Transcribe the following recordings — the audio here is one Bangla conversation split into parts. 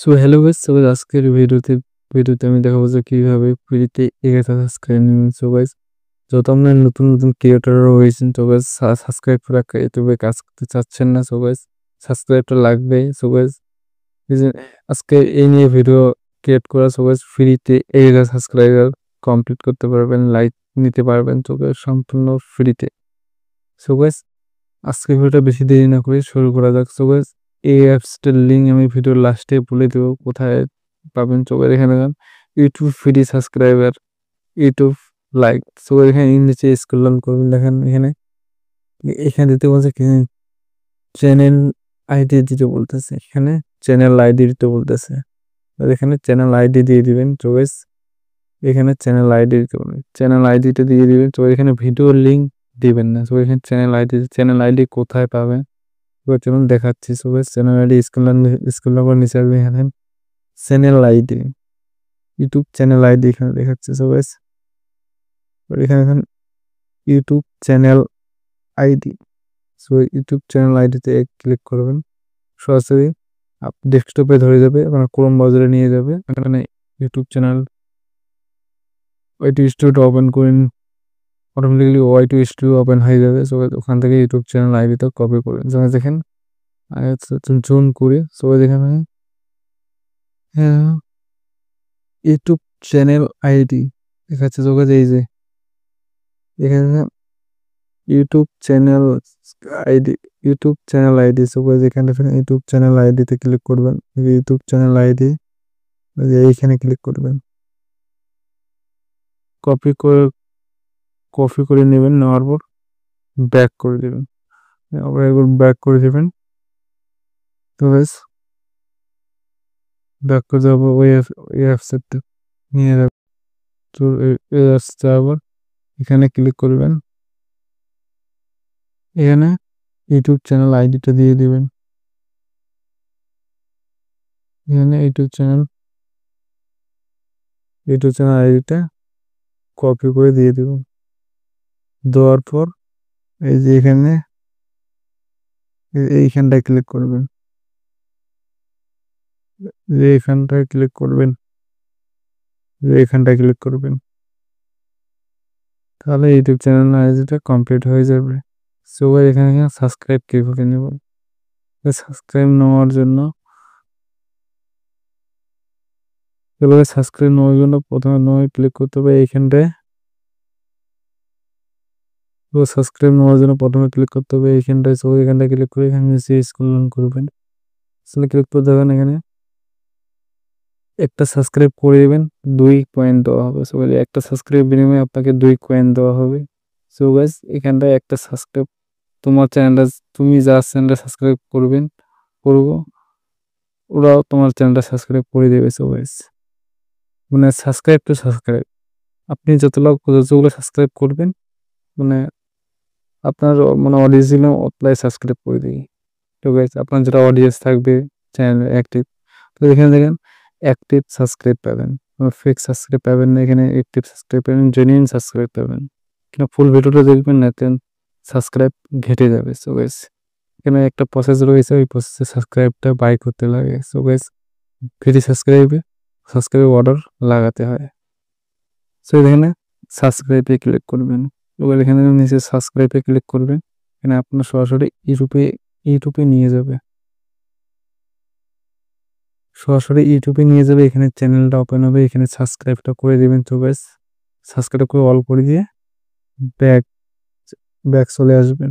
সো হ্যালো গাইস, সো আজকের ভিডিওতে আমি দেখাবো যে কিভাবে ফ্রিতে 1000 সাবস্ক্রাইব নেবেন। সো গাইস, যত আপনার নতুন নতুন ক্রিয়েটর রয়েছেন, তো গাইস সাবস্ক্রাইব করে ইউটিউবে কাজ করতে চাচ্ছেন না, সো গাইস সাবস্ক্রাইবটা লাগবে। সো গাইস এই যে আজকে এই নিয়ে ভিডিও ক্রিয়েট করা। সো গাইস ফ্রিতে 1000 সাবস্ক্রাইবার কমপ্লিট করতে পারবেন, লাইক নিতে পারবেন, তো গাইস সম্পূর্ণ ফ্রিতে। সো গাইস আজকে ভিডিওটা বেশি দেরি না করে শুরু করা যাক। সো গাইস এই অ্যাপসটার লিঙ্ক আমি ভিডিওর লাস্টে বলে দেবো কোথায় পাবেন। সো গাইস এখানে যান, YouTube free subscriber, YouTube like. So এখানে নিচে স্ক্রল ডাউন করবেন, দেখেন এখানে এখানে দিতে বলছে চ্যানেল আইডি দিতে বলতেছে, এখানে চ্যানেল আইডি দিতে বলতেছে। আর এখানে চ্যানেল আইডি দিয়ে দিবেন। তো গাইস এখানে চ্যানেল আইডি দিতে বলবে, চ্যানেল আইডিটা দিয়ে দিবেন। তো এখানে ভিডিও লিঙ্ক দিবেন না। তো এখানে চ্যানেল আইডি কোথায় পাবেন চলুন দেখাচ্ছি। So guys channel ID scroll করে নিচে আসবে, এখানে channel ID, YouTube channel ID এখানে দেখাচ্ছে। সো গাইস এখানে এখন YouTube channel ID. So YouTube channel আইডিতে ক্লিক করবেন, সরাসরি ডেস্কটপে ধরে যাবে, আপনার ক্রোম ব্রাউজারে নিয়ে যাবে। এখানে YouTube channel YT studio open করেন, অটোমেটিক্যালি ওয়াইটি স্টুডিও ওপেন হয়ে যাবে। সো ওখান থেকে ইউটিউব চ্যানেল আইডিটা কপি করবেন। যেমন দেখেন জুম করে সবাই দেখেন ইউটিউব চ্যানেল আইডি দেখাচ্ছে। যোগাযোগ এই যে এখানে YouTube channel ID, YouTube channel ID. সবাই যেখানে ইউটিউব চ্যানেল আইডিতে ক্লিক করবেন, ইউটিউব চ্যানেল আইডি এইখানে ক্লিক করবেন, কপি করে নেবেন। নেওয়ার পর ব্যাক করে দেবেন, আবার একবার ব্যাক করে দেবেন। তো ব্যাস ব্যাক করে যাবো ওই অ্যাপসেটটা নিয়ে যাবে। তো এই অ্যাপসটা আবার এখানে ক্লিক করবেন, এখানে ইউটিউব চ্যানেল আইডিটা দিয়ে দিবেন। এখানে ইউটিউব চ্যানেল আইডিটা কপি করে দিয়ে দেবেন। দেওয়ার পর এই যে এখানে এইখানটায় ক্লিক করবেন, এইখানটায় ক্লিক করবেন, এইখানটায় ক্লিক করবেন, তাহলে ইউটিউব চ্যানেল আইডিটা কমপ্লিট হয়ে যাবে। সো এখানে সাবস্ক্রাইব কিভাবে নেব, সাবস্ক্রাইব নেওয়ার জন্য প্রথমে নয় ক্লিক করতে হবে এইখানটায়। তো সাবস্ক্রাইব নেওয়ার জন্য প্রথমে ক্লিক করতে হবে এইখানটায়। সো এখানটায় ক্লিক করে এখানে নিচে স্ক্রল ডাউন করবেন, ক্লিক করে দেবেন। এখানে একটা সাবস্ক্রাইব করে দেবেন, 2 কয়েন দেওয়া হবে। সো একটা সাবস্ক্রাইব বিনিময়ে আপনাকে 2 কয়েন দেওয়া হবে। সো গাইস এখানটায় একটা সাবস্ক্রাইব, তোমার চ্যানেলটা, তুমি যার চ্যানেলটা সাবস্ক্রাইব করবো ওরাও তোমার চ্যানেলটা সাবস্ক্রাইব করে দেবে। সো গাইস মানে সাবস্ক্রাইব টু সাবস্ক্রাইব, আপনি যতগুলো সাবস্ক্রাইব করবেন মানে আপনার মানে অডিয়েন্স অতলাই সাবস্ক্রাইব করে দিই। তো গাইস আপনার যারা অডিয়েন্স থাকবে চ্যানেল অ্যাক্টিভ, তো এখানে দেখেন অ্যাক্টিভ সাবস্ক্রাইব পাবেন, ফেক সাবস্ক্রাইব পাবেন না। এখানে অ্যাক্টিভ সাবস্ক্রাইব পাবেন, জেনুইন সাবস্ক্রাইব পাবেন। এখানে ফুল ভিডিওটা দেখবেন না, দেন সাবস্ক্রাইব ঘেটে যাবে। সো গাইস এখানে একটা প্রসেস রয়েছে, ওই প্রসেসে সাবস্ক্রাইবটা বাই করতে লাগে। সো গাইস ফ্রি সাবস্ক্রাইবে অর্ডার লাগাতে হয়। সো এখানে সাবস্ক্রাইবে ক্লিক করবেন, এবার এখানে নিচে সাবস্ক্রাইবে ক্লিক করবেন। এখানে আপনার সরাসরি ইউটিউবে নিয়ে যাবে, এখানে চ্যানেলটা ওপেন হবে, এখানে সাবস্ক্রাইবটা করে দিবেন। তো গাইস সাবস্ক্রাইব করে অল করে দিয়ে ব্যাক চলে আসবেন।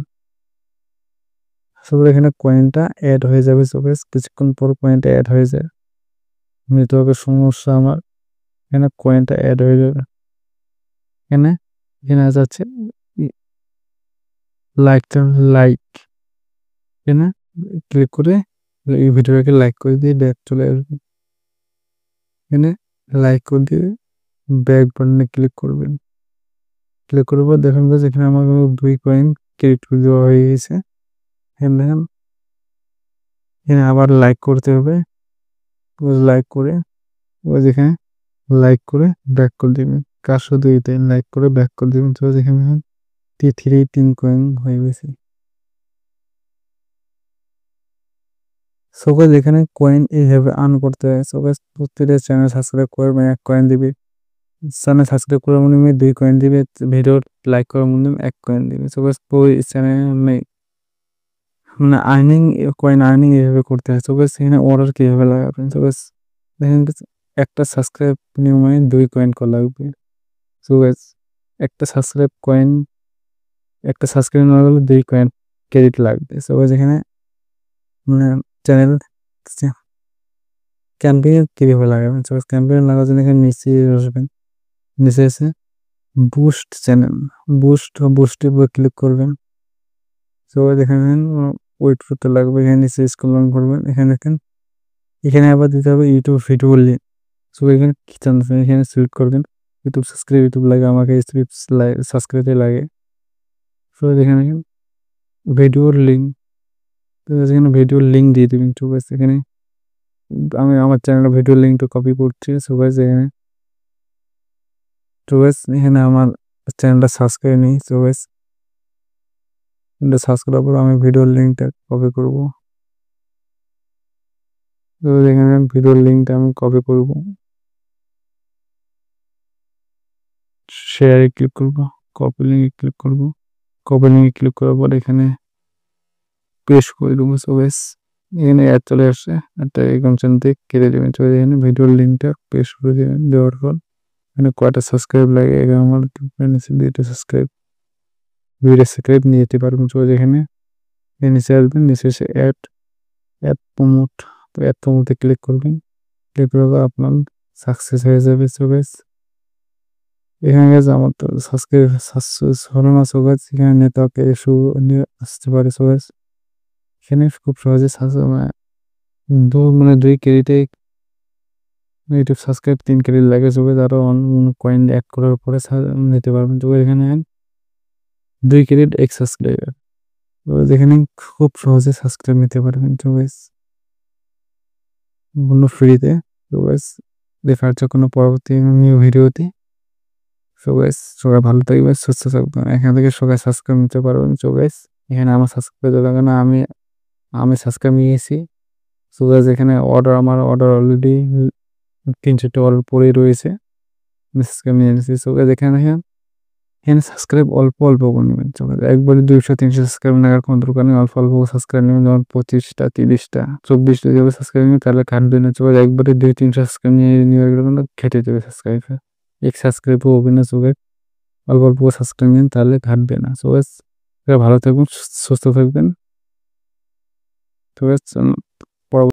সো এখানে কয়েনটা অ্যাড হয়ে যাবে। সো গাইস কিছুক্ষণ পর কয়েনটা অ্যাড হয়ে যায়, নেটওয়ার্কের সমস্যা আমার, এখানে কয়েনটা অ্যাড হয়ে যাবে। এখানে যাচ্ছে লাইক, এখানে ক্লিক করে এই ভিডিওটাকে লাইক করে দিয়ে ব্যাক চলে আসবে। এখানে লাইক করে দিয়ে ব্যাক বাটনে ক্লিক করবেন, ক্লিক করার পর দেখেন যে এখানে আমার 2 কয়েন ক্রেডিট করে দেওয়া হয়ে গেছে। এখানে আবার লাইক করতে হবে, লাইক করে যেখানে লাইক করে ব্যাক করে দিবেন। কার শুধু এটাই লাইক করে ব্যাক করে দিবেন। তো যেখানে 3 কয়েন হয়ে গেছে। সো গাইস এখানে কয়েন এইভাবে আর্ন করতে হয়। সো গাইস প্রত্যেকটা চ্যানেল সাবস্ক্রাইব করবে 1 কয়েন দিবে, চ্যানেল সাবস্ক্রাইব করার মাধ্যমে 2 কয়েন দিবে, ভিডিও লাইক করার মাধ্যমে 1 কয়েন দিবে। সো গাইস ওই চ্যানেল মানে আর্নিং কয়েন আর্নিং এভাবে করতে হয়। সো গাইস এখানে অর্ডার কিভাবে লাগাবেন। সো গাইস দেখেন একটা সাবস্ক্রাইব বিনিময়ে 2 কয়েন করা লাগবে। সো গাইস একটা সাবস্ক্রাইব কয়েন একটা সাবস্ক্রাইব নেওয়া গেলে 2 কয়েন ক্রেডিট লাগবে। সো গাইস এখানে মানে চ্যানেল ক্যাম্পেইন কিভাবে লাগাবেন। সো গাইস ক্যাম্পেইন লাগার জন্য এখানে নিচে আসবেন, নিচে এসে বুস্ট চ্যানেল, বুস্টের উপর ক্লিক করবেন। সো গাইস এখানে ওয়েট করতে লাগবে, এখানে নিচে স্ক্রল ডাউন করবেন, এখানে দেখেন এখানে আবার দিতে হবে ইউটিউব ভিডিও লিঙ্ক। সো এখানে কি চাচ্ছেন এখানে সিলেক্ট করবেন, ইউটিউব লাগে, আমাকে সাবস্ক্রাইবে লাগে। সো এখানে ভিডিওর লিঙ্ক, তো এখানে ভিডিওর লিঙ্ক দিয়ে দিবেন। তো গাইস এখানে আমি আমার চ্যানেলের ভিডিওর লিঙ্কটা কপি করছি। সো গাইস এখানে আমার চ্যানেলটা সাবস্ক্রাইব নেই। সো গাইস এটা সার্চ করার পর আমি ভিডিওর লিঙ্কটা কপি করব। তো এখানে ভিডিওর লিঙ্কটা আমি কপি করব, শেয়ারে ক্লিক করব, কপি লিঙ্কে ক্লিক করব, কপি লিঙ্কে ক্লিক করার পর এখানে পেস্ট করে দেবো। সো গাইস এখানে অ্যাড চলে আসছে, একটা এখান থেকে কেটে দেবেন। তো এখানে ভিডিওর লিঙ্কটা পেস্ট করে দেবেন, দেওয়ার পর এখানে কয়টা সাবস্ক্রাইব লাগে এখানে আমার 2টা সাবস্ক্রাইব, 2টা সাবস্ক্রাইব নিয়ে যেতে পারবেন। তো এখানে নিচে আসবেন, নিচে এসে অ্যাড প্রমোট, তো অ্যাড প্রমোটে ক্লিক করবেন, ক্লিক করলে আপনার সাকসেস হয়ে যাবে। সো গাইস এখানে গেছে আমার তো সাবস্ক্রাইব হলো না। সো গাইস এখানে নেটওয়ার্ক ইস্যু নিয়ে আসতে পারে। সো গাইস এখানে খুব সহজে মানে 2 ক্রেডিটে ইউটিউব সাবস্ক্রাইব 3 ক্রেডিট লাগে। সো গাইস আরো কয়েন অ্যাড করার পরে নিতে পারবেন। তো এখানে 2 ক্রেডিট 1 সাবস্ক্রাইবার, তো এখানে খুব সহজে সাবস্ক্রাইব নিতে পারবেন। তো গাইস সম্পূর্ণ ফ্রিতে। তো গাইস দেখা হচ্ছে কোনো পরবর্তী নিউ ভিডিওতে। সো গাইস সবাই ভালো থাকবেন, সুস্থ থাকবেন, এখান থেকে সবাই সাবস্ক্রাইব নিতে পারবেন। সো গাইস এখানে আমার সাবস্ক্রাইব লাগে না, আমি সাবস্ক্রাইব নিয়েছি। সো গাইস এখানে আমার অর্ডার অলরেডি 3-4টা অর্ডার পড়েই রয়েছে, আমি সাবস্ক্রাইব নিয়ে নিয়েছি। সো গাইস এখানে সাবস্ক্রাইব অল্প অল্প করে নেবেন। সো গাইস একবারে 200-300 সাবস্ক্রাইব নেওয়ার কোনো দরকার নেই, অল্প অল্প সাবস্ক্রাইব নেবেন। যেমন 25টা 30টা 24টা যেভাবে সাবস্ক্রাইব নেবেন তাহলে কাটবে না। সো গাইস একবারে 200-300 সাবস্ক্রাইব নিয়ে গেলে খেটে যাবে সাবস্ক্রাইবে, এক সাবস্ক্রাইবও হবে না। সো গাইস অল্প অল্প সাবস্ক্রাইব নিন তাহলে ঘাটবে না। সো গাইস ভালো থাকবেন, সুস্থ থাকবেন। তো গাইস